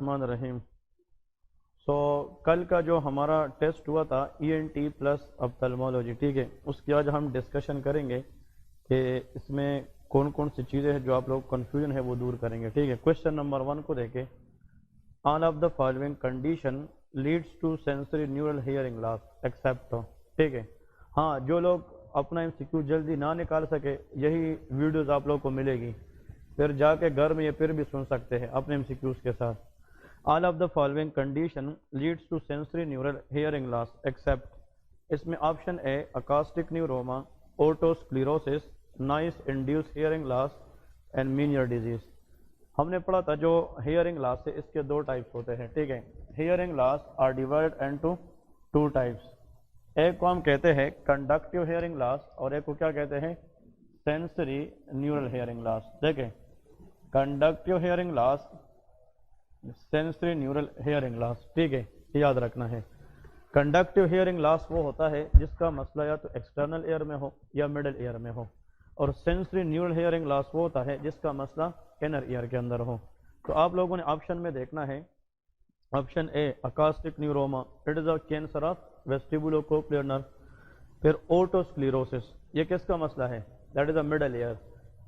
الرحمن الرحیم کل کا جو ہمارا ٹیسٹ ہوا تھا ENT پلس اپتلمولوجی، ٹھیک ہے، اس کی آج ہم ڈسکشن کریں گے کہ اس میں کون کون سی چیزیں ہیں جو آپ لوگ کنفیوژن ہے وہ دور کریں گے، ٹھیک ہے۔ کوشچن نمبر 1 کو دیکھیں، all of the following condition leads to sensory neural hearing loss except, ٹھیک ہے۔ ہاں، جو لوگ اپنا MCQ جلدی نہ نکال سکے یہی ویڈیوز آپ لوگ کو ملے گی، پھر جا کے گھر میں یہ پھر بھی سن سکتے ہیں اپنے MCQs کے ساتھ۔ All of the following condition leads to sensory neural hearing loss except, اس میں option A acoustic neuroma, otosclerosis, noise induced hearing loss and Meniere disease. ہم نے پڑھا تھا جو ہیئرنگ لاس ہے اس کے دو ٹائپس ہوتے ہیں، ٹھیک ہے۔ Hearing loss are divide into two types, ایک کو ہم کہتے ہیں کنڈکٹیو ہیئرنگ لاس اور ایک کو کیا کہتے ہیں، سینسری نیورل ہیئرنگ لاس۔ دیکھیں، کنڈکٹیو ہیئرنگ لاس، سینسری نیورل ہیئرنگ لاس، ٹھیک ہے، یاد رکھنا ہے۔ کنڈکٹیو ہیئرنگ لاس وہ ہوتا ہے جس کا مسئلہ یا تو ایکسٹرنل ایئر میں ہو یا مڈل ایئر میں ہو، اور سینسری نیورل ہیئرنگ لاس وہ ہوتا ہے جس کا مسئلہ انر ایئر کے اندر ہو۔ تو آپ لوگوں نے آپشن میں دیکھنا ہے، option A acoustic neuroma, it is a cancer of vestibulo cochlear nerve. پھر اوٹوسکلیروسس، یہ کس کا مسئلہ ہے، that is a middle ear,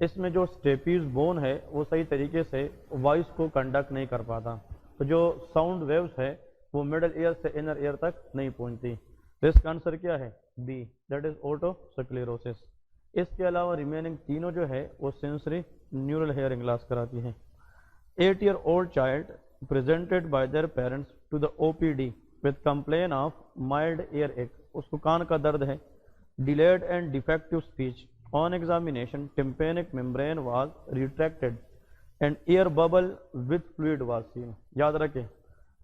اس میں جو اسٹیپیز بون ہے وہ صحیح طریقے سے وائس کو کنڈکٹ نہیں کر پاتا، تو جو ساؤنڈ ویوز ہے وہ مڈل ایئر سے انر ایئر تک نہیں پہنچتی۔ اس کا آنسر کیا ہے، بی، دیٹ از اوٹوسکلیروسس۔ اس کے علاوہ ریمیننگ تینوں جو ہے وہ سینسری نیورل ہیئرنگ لاس کراتی ہیں۔ 8-year-old child presented by their parents to the OPD with complaint of mild earache، اس کو کان کا درد ہے، delayed and defective speech، on examination tympanic membrane was retracted and ear bubble with fluid was seen۔ یاد رکھیں،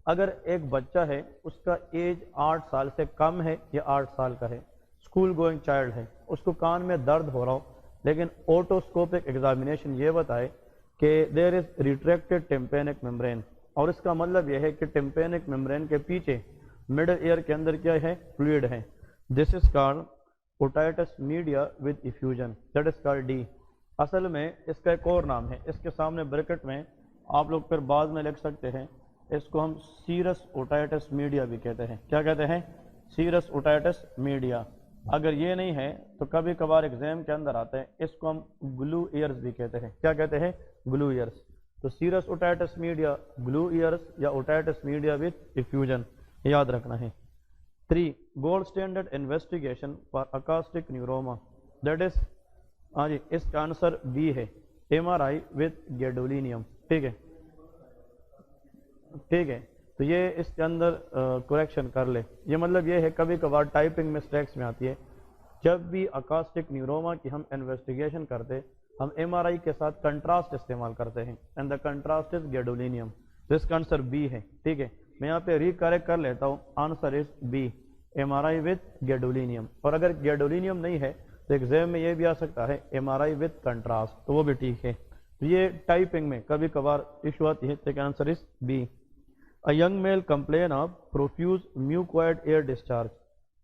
اگر ایک بچہ ہے اس کا ایج 8 سال سے کم ہے یا 8 سال کا ہے، اسکول گوئنگ چائلڈ ہے، اس کو کان میں درد ہو رہا ہو لیکن اوٹوسکوپک ایگزامینیشن یہ بتائے کہ دیر از ریٹریکٹڈ ٹمپینک ممبرین، اور اس کا مطلب یہ ہے کہ ٹمپینک ممبرین کے پیچھے مڈل ایئر کے اندر کیا ہے، فلوئڈ ہے، this is called otitis media with effusion, that is called D. اصل میں اس کا ایک اور نام ہے، اس کے سامنے بریکٹ میں آپ لوگ پھر بعد میں لکھ سکتے ہیں، اس کو ہم سیرس اوٹائٹس میڈیا بھی کہتے ہیں۔ کیا کہتے ہیں، سیرس اوٹائٹس میڈیا۔ اگر یہ نہیں ہے تو کبھی کبھار ایگزام کے اندر آتے ہیں، اس کو ہم گلو ایئرز بھی کہتے ہیں۔ کیا کہتے ہیں، گلو ایئرز۔ تو serous otitis media, glue ears یا اوٹائٹس میڈیا وتھ ایفیوژن، یاد رکھنا ہے۔ 3 gold standard investigation for acoustic neuroma, that is, ہاں جی، اس کا آنسر بی ہے، MRI وتھ گیڈولینیم، ٹھیک ہے، ٹھیک ہے۔ تو یہ اس کے اندر کریکشن کر لے، یہ مطلب یہ ہے کبھی کبھار ٹائپنگ مسٹیکس میں آتی ہے، جب بھی اکاسٹک نیوروما کی ہم انویسٹیگیشن کرتے ہم MRI کے ساتھ کنٹراسٹ استعمال کرتے ہیں، اینڈ دا کنٹراسٹ از گیڈولینیم، تو اس کا آنسر بی ہے، ٹھیک ہے۔ میں یہاں پہ ریکریکٹ کر لیتا ہوں، answer is B, MRI with gadolinium. اور اگر گیڈولینیم نہیں ہے تو ایگزام میں یہ بھی آ سکتا ہے MRI وتھ کنٹراسٹ، تو وہ بھی ٹھیک ہے۔ یہ ٹائپنگ میں کبھی کبھار ایشو آتی ہے، تو answer is B. A young male complain of profuse mucoid air discharge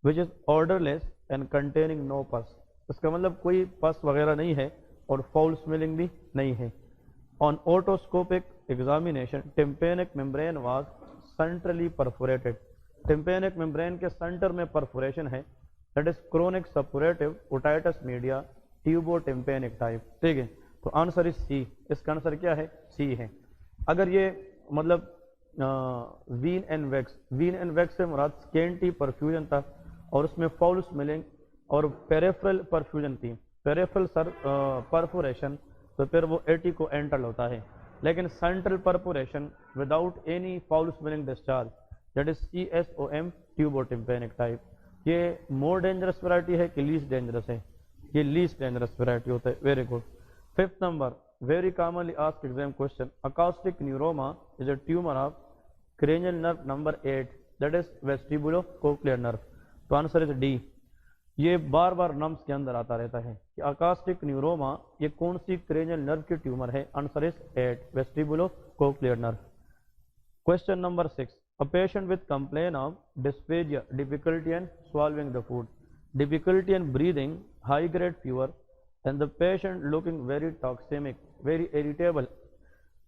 which is odorless and containing no pus، اس کا مطلب کوئی پس وغیرہ نہیں ہے اور فاؤل سمیلنگ بھی نہیں ہے۔ On otoscopic examination tympanic membrane was centrally perforated، tympanic membrane کے سنٹر میں پرفوریشن ہے، that is chronic suppurative otitis media tubotympanic type، ٹھیک ہے۔ تو آنسر is سی، اس کا آنسر کیا ہے، سی ہے۔ اگر یہ مطلب when and weeks, when and weeks سے مراد سکینٹی پرفیوژن تھا اور اس میں فاؤل سمیلنگ اور پیریفرل پرفیوژن تھی، پیریفرل پرفوریشن، تو پھر وہ ایٹی کو انٹرل ہوتا ہے، لیکن central perforation without any foul smelling discharge, that is CSOM tubotympanic type. یہ مور ڈینجرس ورائٹی ہے کہ لیسٹ ڈینجرس ہے، یہ لیسٹ ڈینجرس ورائٹی ہوتا ہے، very good. 5th number, very commonly asked exam question، acoustic neuroma is a tumor of cranial nerve number 8، that is vestibulocochlear nerve، تو answer is D۔ یہ بار بار نمس کے اندر آتا رہتا ہے کہ اکاسٹک نیوروما یہ کون سی کرینیل نرو کی ٹیومر ہے، answer is 8، vestibulocochlear nerve۔ Question number 6، a patient with complaint of dysphagia، difficulty in swallowing the food، difficulty in breathing، high grade fever، and the patient looking very toxic، very irritable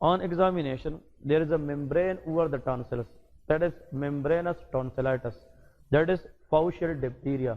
On examination, there is a membrane over the tonsils, that is membranous tonsillitis, that is faucial diphtheria.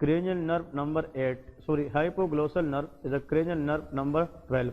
cranial nerve number 8, sorry, hypoglossal nerve is a cranial nerve number 12.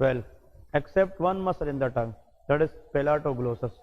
12. Except one muscle in the tongue, that is palatoglossus.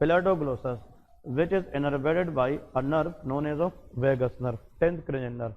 Palatoglossus, which is innervated by a nerve known as a vagus nerve, 10th cranial nerve.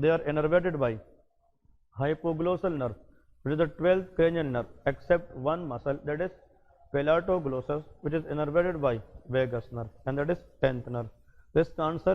they are innervated by hypoglossal nerve, which is the 12th cranial nerve, except one muscle, that is palatoglossus, which is innervated by vagus nerve, and that is 10th nerve. This answer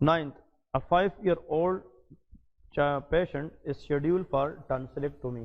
9th, a 5-year-old patient is scheduled for tonsillectomy.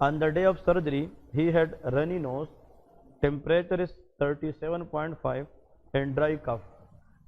On the day of surgery, he had runny nose, temperature is 37.5 and dry cough.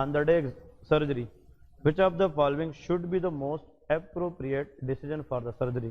on the day surgery. Which of the following should be the most appropriate decision for the surgery?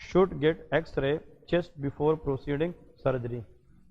should get X-ray chest before proceeding surgery.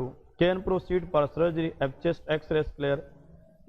2, can proceed for surgery if chest X-ray is clear.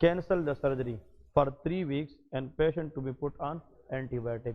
cancel the surgery for 3 weeks and patient to be put on antibiotic.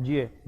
GA,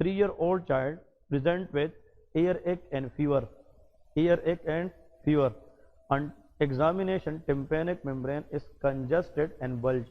3-year-old child present with earache and fever. Earache and fever. On examination, tympanic membrane is congested and bulged.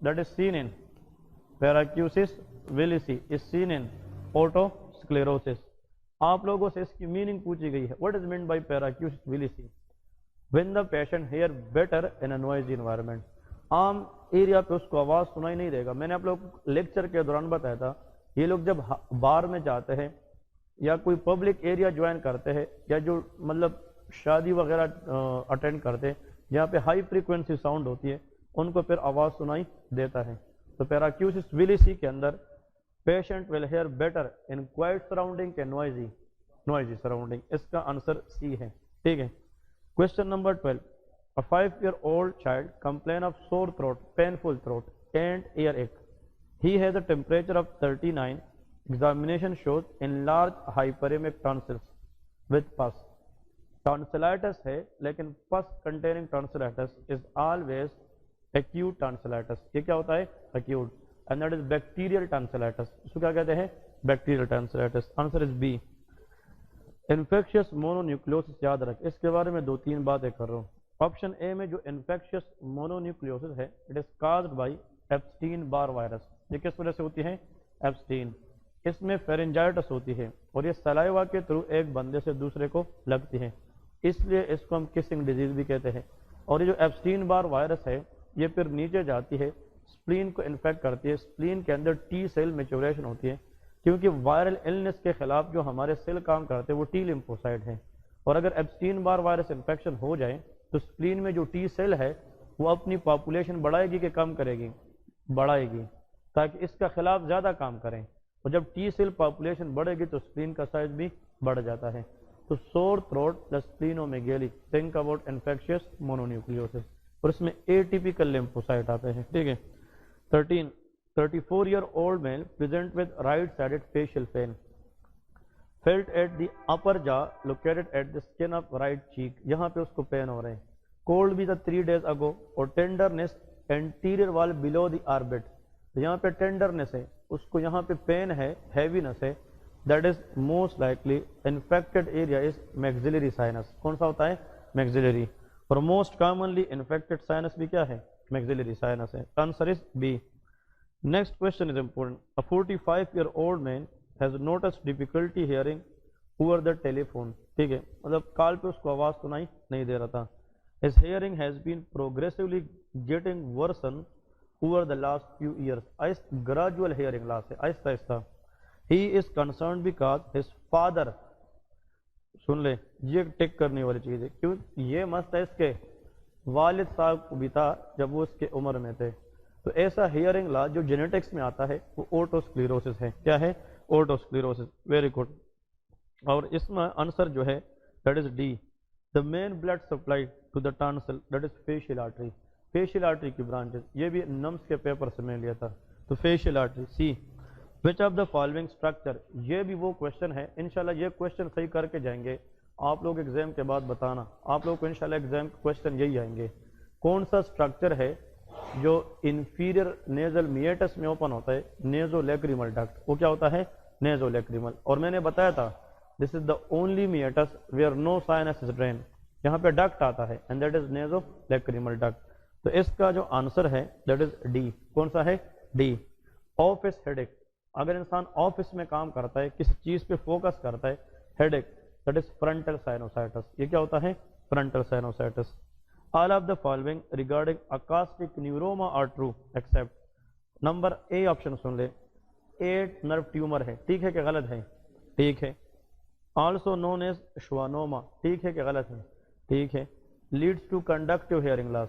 that is seen in paracusis willisii is seen in otosclerosis. آپ لوگوں سے اس کی meaning پوچھی گئی ہے. What is meant by paracusis willisii? When the patient hear better in a noisy environment. عام area پہ اس کو آواز سنائی نہیں دے گا. میں نے آپ لوگ لیکچر کے دوران بتایا تھا یہ لوگ جب بار میں جاتے ہیں یا کوئی پبلک ایریا جوائن کرتے ہیں یا جو مطلب شادی وغیرہ اٹینڈ کرتے ہیں جہاں پہ ہائی فریکوینسی ساؤنڈ ہوتی ہے ان کو پھر آواز سنائی دیتا ہے. تو پیراکیوسس ویلیسی کے اندر patient will hear better in quiet surrounding کے نوائزی سراؤنڈنگ. اس کا آنسر سی ہے. ٹھیک ہے. Question number 12. A 5-year-old child complain of sore throat, painful throat and earache. He has a temperature of 39. Examination shows enlarged hyperemic tonsils with pus. Tonsillitis ہے لیکن pus containing tonsillitis is always acute tonsillitis. یہ کیا ہوتا ہے؟ acute. And that is bacterial tonsillitis. اس کو کیا کہتے ہیں؟ bacterial tonsillitis. Answer is B. Infectious mononucleosis یاد رکھ. اس کے بارے میں 2-3 باتیں کر رہا ہوں. آپشن اے میں جو انفیکشس مونونیوکلیوسس ہے it is caused by Epstein bar virus. یہ کس وجہ سے ہوتی ہے؟ ایپسٹین. اس میں فیرنجائٹس ہوتی ہے اور یہ سلائیوا کے تھرو ایک بندے سے دوسرے کو لگتی ہے اس لیے اس کو ہم کسنگ ڈیزیز بھی کہتے ہیں. اور یہ جو ایپسٹین بار وائرس ہے یہ پھر نیچے جاتی ہے اسپلین کو انفیکٹ کرتی ہے. اسپلین کے اندر ٹی سیل میچوریشن ہوتی ہے کیونکہ وائرل النس کے خلاف جو ہمارے سیل کام کرتے ہیں وہ ٹی لیمفوسائٹ ہیں. اور اگر ایپسٹین بار وائرس انفیکشن ہو جائے تو اسپلین میں جو ٹی سیل ہے وہ اپنی پاپولیشن بڑھائے گی کہ کم کرے گی؟ بڑھائے گی تاکہ اس کا خلاف زیادہ کام کریں. اور جب ٹی سیل پاپولیشن بڑھے گی تو اسپلین کا سائز بھی بڑھ جاتا ہے. تو sore throat plus splenomegaly think about infectious mononucleosis. اور اس میں اے ٹیپیکل لیمفوسائٹ آتے ہیں. ٹھیک ہے. 13. 34-year-old male present with right-sided facial pain. Felt at the upper jaw located at the skin of right cheek. یہاں پہ اس کو پین ہو رہے ہیں. Cold بھی tha 3 days ago. اور tenderness anterior wall below the orbit. یہاں پہ tenderness ہے اس کو یہاں پہ پین ہے heaviness ہے. That is most likely infected area is maxillary sinus. کون سا ہوتا ہے؟ maxillary. اور most commonly infected sinus بھی کیا ہے؟ maxillary sinus ہے. Answer is B. Next question is important. A 45-year-old man has noticed difficulty hearing over the telephone. ٹھیک ہے. مطلب کال پہ اس کو آواز سنائی نہیں دے رہا تھا. His hearing has been progressively getting worsened over the last few years. Gradual hearing loss ہے آہستہ آہستہ. He is concerned because his father. سن لے یہ ٹیک کرنے والی چیز ہے کیوں یہ مست ہے اس کے والد صاحب کو بھی تھا جب وہ اس کے عمر میں تھے. تو ایسا ہیئرنگ لاس جو جینیٹکس میں آتا ہے وہ اوٹوسکلیروسس ہے. کیا ہے؟ اوٹوسکلیروسس. Very good. اور اس میں آنسر جو ہے that is D. The main blood supply to the tonsil that is facial artery. Facial artery کی برانچز یہ بھی نمس کے پیپر سے میں لیا تھا. تو facial artery. C. Which of the following structure. یہ بھی وہ کوشچن ہے انشاءاللہ یہ کوشچن صحیح کر کے جائیں گے آپ لوگ ایگزام کے بعد بتانا. آپ لوگ کو انشاءاللہ ایگزام کے کوشچن یہی آئیں گے. کون سا اسٹرکچر ہے جو انفیریئر نیزل میٹس میں اوپن ہوتا ہے؟ نیزو لیکریمل ڈکٹ. وہ کیا ہوتا ہے؟ نیزو لیکریمل. اور میں نے بتایا تھا this is the only meatus where no sinus is drain. یہاں پہ ڈکٹ آتا ہے اینڈ دیٹ از نیزو لیکریمل ڈکٹ. تو اس کا جو آنسر ہے دیٹ از ڈی. کون سا ہے؟ ڈی. آفس ہیڈ ایک. اگر انسان آفس میں کام کرتا ہے کسی چیز پہ فوکس کرتا ہے ہیڈ ایک دیٹ از فرنٹل سائنوسائٹس. یہ کیا ہوتا ہے؟ Frontal sinusitis. All of the following regarding acoustic neuroma are true except number A option سن لے. 8 نرو ٹیومر ہے. ٹھیک ہے کہ غلط ہے؟ ٹھیک ہے. Also known as schwannoma. ٹھیک ہے کہ غلط ہے؟ ٹھیک ہے. Leads to conductive hearing loss.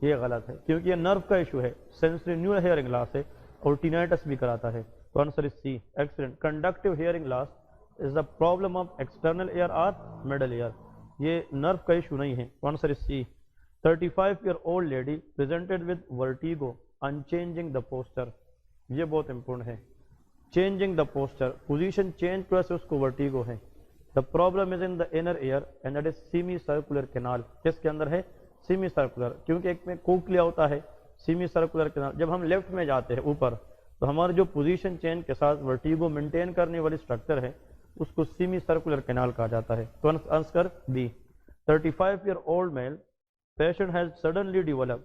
یہ غلط ہے کیونکہ یہ نرو کا ایشو ہے. سینسری نیور ہیئرنگ لاس ہے اور ٹینائٹس بھی کراتا ہے. تو answer is C. Excellent. Conductive hearing loss is the problem of external ear اور مڈل ایئر. یہ نرو کا ایشو نہیں ہے. تو answer is C. 35-year-old lady presented with vertigo on changing the posture. یہ بہت امپورٹنٹ ہے. changing the posture position change کی وجہ سے اس کو vertigo ہے. the problem is in the inner ear and that is semicircular canal. کس کے اندر ہے؟ semicircular. کیونکہ ایک میں کوکلیا ہوتا ہے semicircular canal. جب ہم لیفٹ میں جاتے ہیں اوپر تو ہمارا جو پوزیشن چینج کے ساتھ vertigo مینٹین کرنے والی اسٹرکچر ہے اس کو semicircular canal کہا جاتا ہے. تو answer B. 35-year-old male patient has suddenly developed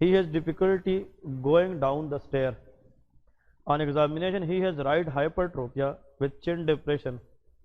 he has difficulty going down the stair. On examination he has right hypertropia with chin depression.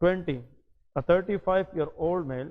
20, a 35-year-old male,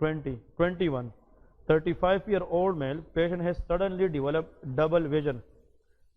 20, 21। 35-year-old male patient has suddenly developed double vision,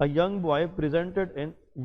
A young boy presented in,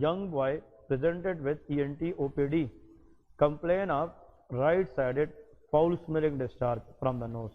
young boy presented with ENT OPD, complain of right-sided foul-smelling discharge from the nose,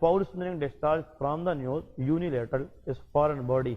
foul-smelling discharge from the nose unilateral is foreign body,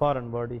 foreign body।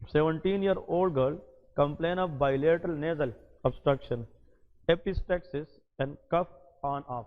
17-year-old girl complain of bilateral nasal obstruction, epistaxis and cough on off,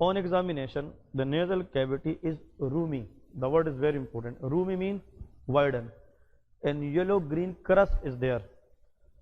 On examination, the nasal cavity is roomy. The word is very important. Roomy means widen, and yellow-green crust is there.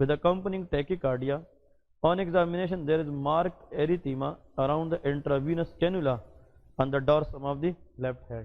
with accompanying tachycardia. On examination, there is marked erythema around the intravenous cannula on the dorsum of the left head.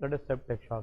that is septic shock.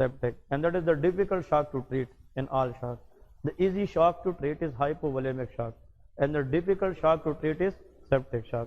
Septic, and that is the difficult shock to treat in all shock. The easy shock to treat is hypovolemic shock, and the difficult shock to treat is septic shock.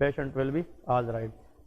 patient will be all right.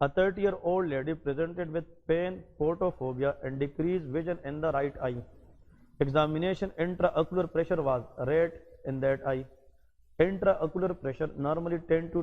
a 30-year-old lady presented with pain, photophobia and decreased vision in the right eye. Examination, intraocular pressure was rate in that eye. Intraocular pressure normally 10 to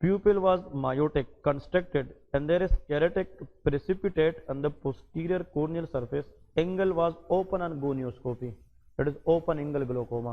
Pupil was myotic, constricted, and there is keratic precipitate on the posterior corneal surface. Angle was open on gonioscopy. That is open angle glaucoma.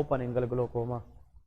Open angle glaucoma.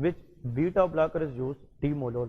which beta blocker is used, timolol,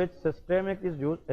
which systemic is used,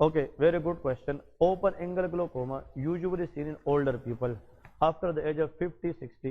Okay, very good question. Open angle glaucoma usually seen in older people after the age of 50-60,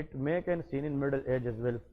it may can seen in middle age as well,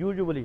usually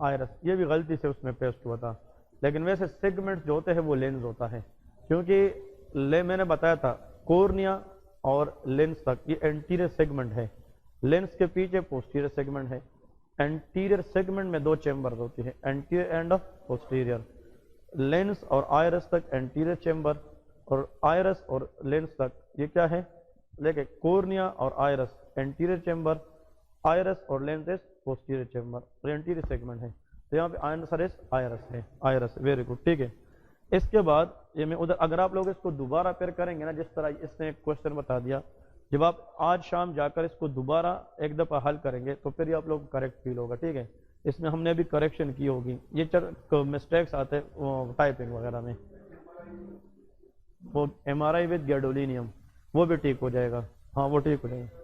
iris. یہ بھی غلطی سے اس میں paste ہوا تھا, لیکن ویسے segment جو ہوتے ہیں وہ لینز ہوتا ہے, کیونکہ میں نے بتایا تھا کورنیا اور لینس تک یہ انٹیریئر سیگمنٹ ہے, لینس کے پیچھے پوسٹیریئر سیگمنٹ ہے. انٹیریئر سیگمنٹ میں دو چیمبرز ہوتی ہیں, انٹیریئر اینڈ پوسٹیریئر. لینس اور آئرس تک انٹیریئر چیمبر, اور آئرس اور لینس تک یہ کیا ہے, دیکھیں کورنیا اور آئرس انٹیریئر چیمبر, آئرس اور لینس از پوسٹیریئر چیمبر, اور انٹیریئر سیگمنٹ ہے. تو یہاں پہ آنسر از آئرس ہے, آئرس. ویری گڈ, ٹھیک ہے. اس کے بعد یہ میں ادھر اگر آپ لوگ اس کو دوبارہ پھر کریں گے نا, جس طرح اس نے ایک کوشچن بتا دیا, جب آپ آج شام جا کر اس کو دوبارہ ایک دفعہ حل کریں گے تو پھر یہ آپ لوگ کریکٹ فیل ہوگا, ٹھیک ہے. اس میں ہم نے بھی کریکشن کی ہوگی, یہ مسٹیکس آتے ہیں ٹائپنگ وغیرہ میں, وہ ایم آر آئی وتھ گیڈولینیم وہ بھی ٹھیک ہو جائے گا. ہاں وہ ٹھیک ہو جائے گا.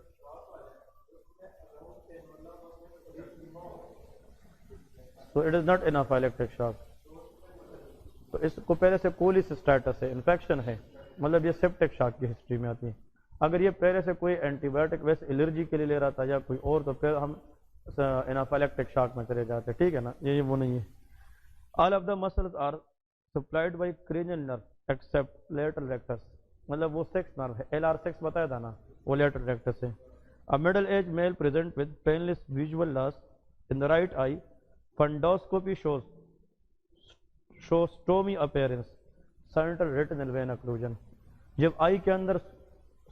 تو اٹ از ناٹ انافائلیکٹک شاک. تو اس کو پہلے سے کولیس اسٹیٹس ہے, انفیکشن ہے, مطلب یہ سیپٹک شاک کی ہسٹری میں آتی ہے. اگر یہ پہلے سے کوئی اینٹی بایوٹک ویسے الرجی کے لیے لے رہا تھا یا کوئی اور, تو پھر ہم انافائلیکٹک شاک میں چلے جاتے, ٹھیک ہے نا. یہ وہ نہیں ہے. All of the muscles are supplied by cranial nerve except lateral rectus, مطلب وہ 6 نرو ہے, LR6 بتایا تھا نا, وہ لیٹرل ریکٹس ہے. A middle aged male present with painless visual loss in the right eye. Fundoscopy shows stomy appearance, central retinal vein occlusion. جب آئی کے اندر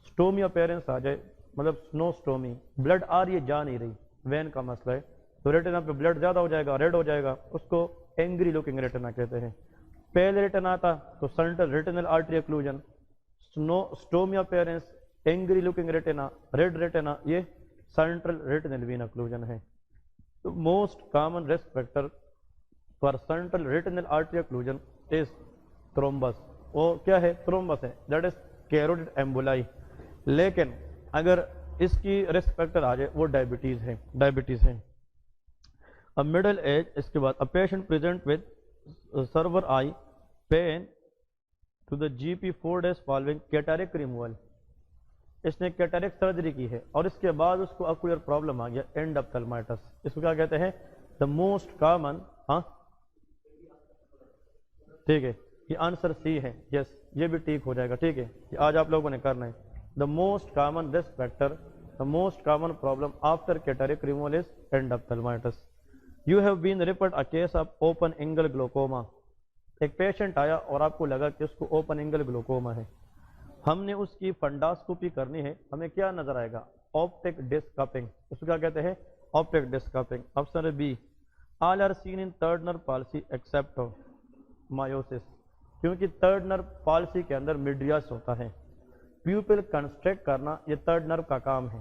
سٹومی اپیرنس آ جائے, مطلب سنو سٹومی, بلڈ آ رہی ہے جا نہیں رہی, وین کا مسئلہ ہے, تو ریٹنا پہ بلڈ زیادہ ہو جائے گا, ریڈ ہو جائے گا, اس کو اینگری لوکنگ ریٹنا کہتے ہیں. پیل ریٹنا آتا تو central retinal artery occlusion, stormy appearance, angry looking retina, red retina, یہ سینٹرل ریٹنل وین اکلوژن ہے. تو most common risk factor for central retinal artery occlusion is thrombus. وہ کیا ہے, تھرومبس ہے, دیٹ از کیروٹڈ ایمبولائی. لیکن اگر اس کی رسک فیکٹر آ جائے وہ ڈائبٹیز ہے, ڈائبٹیز ہے. اب مڈل ایج, اس کے بعد a patient present with server eye pain to the GP 4 days following cataract removal. اس نے کیٹریکٹ سرجری کی ہے اور اس کے بعد اس کو اکولر پرابلم آ گیا, اینڈ اپتھلمائٹس. اس کو کیا کہتے ہیں, دا موسٹ کامن. ہاں ٹھیک ہے, یہ آنسر سی ہے. یس, یہ بھی ٹھیک ہو جائے گا, ٹھیک ہے. یہ آج آپ لوگوں نے کرنا ہے. The most common risk factor, the most common problem after cataract removal is endophthalmitis. You have been report a case of open angle glaucoma. ایک پیشنٹ آیا اور آپ کو لگا کہ اس کو اوپن اینگل گلوکوما ہے. ہم نے اس کی فنڈاسکوپی کرنی ہے, ہمیں کیا نظر آئے گا, آپٹک ڈسک کپنگ. اس کو کیا کہتے ہیں, optic disc cupping. Option B, all are seen in third nerve palsy except miosis, کیونکہ تھرڈ نرو پالسی کے اندر میڈریاس ہوتا ہے. پیوپل کنسٹرکٹ کرنا یہ تھرڈ نرو کا کام ہے,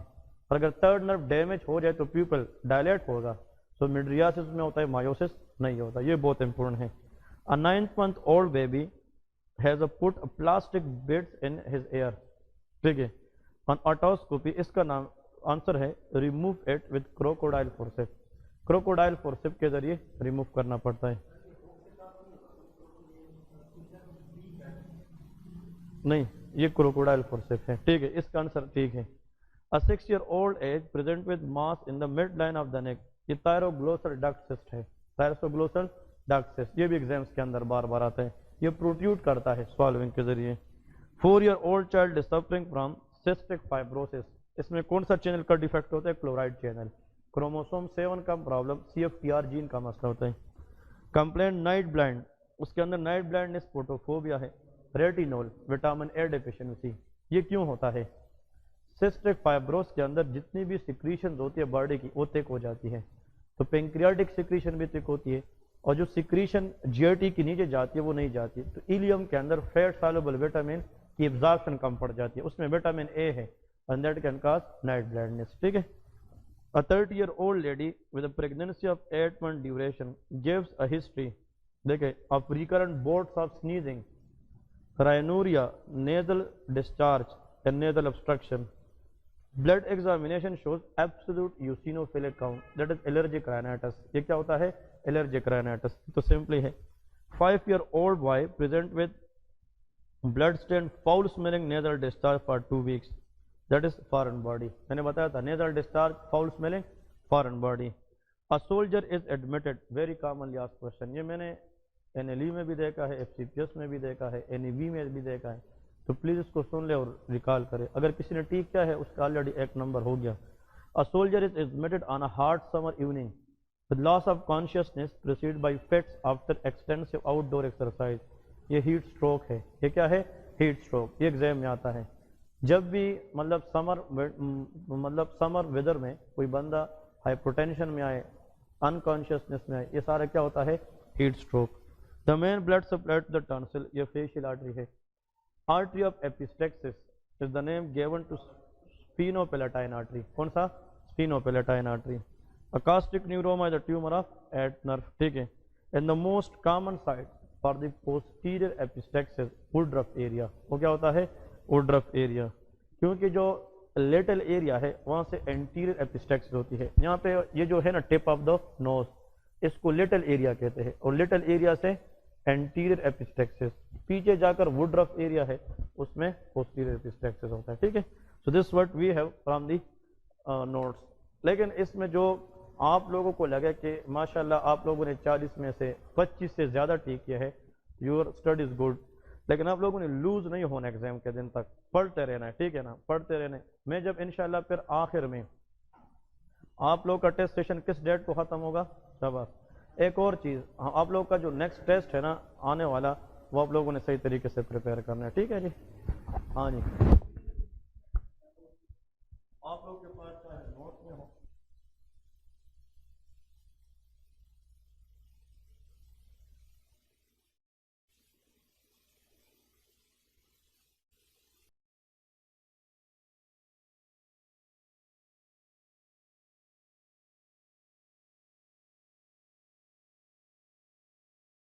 اور اگر تھرڈ نرو ڈیمیج ہو جائے تو پیوپل ڈائلیٹ ہوگا. تو میڈریاسس میں ہوتا ہے, مایوسس نہیں ہوتا. یہ بہت امپورٹنٹ ہے. A 9th-month old baby has put plastic bits in his ear. ٹھیک ہے. On otoscopy اس کا نام آنسر ہے remove it with crocodile forceps. crocodile forceps کے ذریعے ریموو کرنا پڑتا ہے. نہیں, یہ کروکوڈائل فورسیپ ہے, ٹھیک ہے. اس کا آنسر ٹھیک ہے. A 6-year-old age present with mass in the midline of the neck. یہ thyroglosal duct cyst ہے, thyroglosal duct cyst. یہ بھی ایگزامس کے اندر بار بار آتا ہے. یہ پروٹیوٹ کرتا ہے سوالونگ کے ذریعے. 4-year-old child is suffering from cystic fibrosis. اس میں کون سا چینل کا ڈیفیکٹ ہوتا ہے, کلورائڈ چینل. کروموسوم 7 کا پرابلم, CFTR جین کا مسئلہ ہوتا ہے. کمپلینٹ نائٹ بلائنڈ, اس کے اندر نائٹ بلائنڈنس, فوٹوفوبیا ہے. ریٹینول, وٹامن اے ڈیفیشنسی. یہ کیوں ہوتا ہے, سسٹک فائبروس کے اندر جتنی بھی سیکریشنز ہوتی ہے باڈی کی وہ تھک ہو جاتی ہے. تو پینکریاٹک سیکریشن بھی تھک ہوتی ہے, اور جو سیکریشن GIT کی نیچے جاتی ہے وہ نہیں جاتی. تو ایلیم کے اندر فیٹ سالوبل وٹامن کی ابزارپشن کم پڑ جاتی ہے, اس میں وٹامن اے ہے, and that can cause night blindness. ٹھیک ہے. A 30-year-old lady with a pregnancy of 8-month duration gives a history, دیکھیں, of recurrent bouts of sneezing, rhinorrhea, nasal discharge and nasal obstruction. Blood examination shows absolute eosinophilic count, that is allergic rhinitis. یہ کیا ہوتا ہے, allergic rhinitis. تو simply ہے. 5-year-old boy present with blood stained foul smelling nasal discharge for 2 weeks. That is foreign body. میں نے بتایا تھا nasal discharge, foul smelling, foreign body. A soldier is admitted, very commonly asked question. یہ میں نے NLE میں بھی دیکھا ہے, FCPS میں بھی دیکھا ہے, NEV میں بھی دیکھا ہے, تو پلیز اس کو سن لے اور ریکال کرے. اگر کسی نے ٹھیک کیا ہے اس کا آلریڈی ایک نمبر ہو گیا. A soldier is admitted on a hot summer evening with loss of consciousness preceded by fits after extensive outdoor exercise. یہ ہیٹ سٹروک ہے. یہ کیا ہے؟ Heat stroke. یہ ایگزام میں آتا ہے. جب بھی مطلب سمر ویدر میں کوئی بندہ ہائپرٹینشن میں آئے, انکانشیسنس میں آئے, یہ سارا کیا ہوتا ہے؟ Heat stroke. The main blood supply to the tonsil, یہ فیشیل آرٹری ہے. Artery of epistaxis is the name given to sphenopalatine artery. کون سا؟ Sphenopalatine artery. Acoustic neuroma is the tumour of eighth nerve. ٹھیک ہے. And the most common site for the posterior epistaxis Woodruff area. وہ کیا ہوتا ہے؟ Woodruff area. کیونکہ جو لیٹل ایریا ہے وہاں سے انٹیریئر ایپیسٹیکسس ہوتی ہے. یہاں پہ یہ جو ہے نا ٹپ آف دا نوز, اس کو لٹل ایریا کہتے ہیں, اور لٹل ایریا سے انٹیریئر ایپیسٹیکسس, پیچھے جا کر وڈرف ایریا ہے اس میں پوسٹیریئر ایپیسٹیکسس ہوتا ہے. ٹھیک ہے. So this what we have from the notes. لیکن اس میں جو آپ لوگوں کو لگے کہ ماشاءاللہ آپ لوگوں نے 40 میں سے 25 سے زیادہ ٹھیک کیا ہے, یور اسٹڈی از گڈ, لیکن آپ لوگوں نے لوز نہیں ہونا ایگزام کے دن تک, پڑھتے رہنا ہے. ٹھیک ہے نا, پڑھتے رہنا ہے. میں جب انشاءاللہ پھر آخر میں آپ لوگ کا ٹیسٹ سیشن کس ڈیٹ کو ختم ہوگا؟ شاباش. ایک اور چیز, آپ لوگ کا جو نیکسٹ ٹیسٹ ہے نا آنے والا, وہ آپ لوگوں نے صحیح طریقے سے پریپیئر کرنا ہے. ٹھیک ہے جی. ہاں جی, آپ لوگ کے پاس چاہے نوٹ میں ہو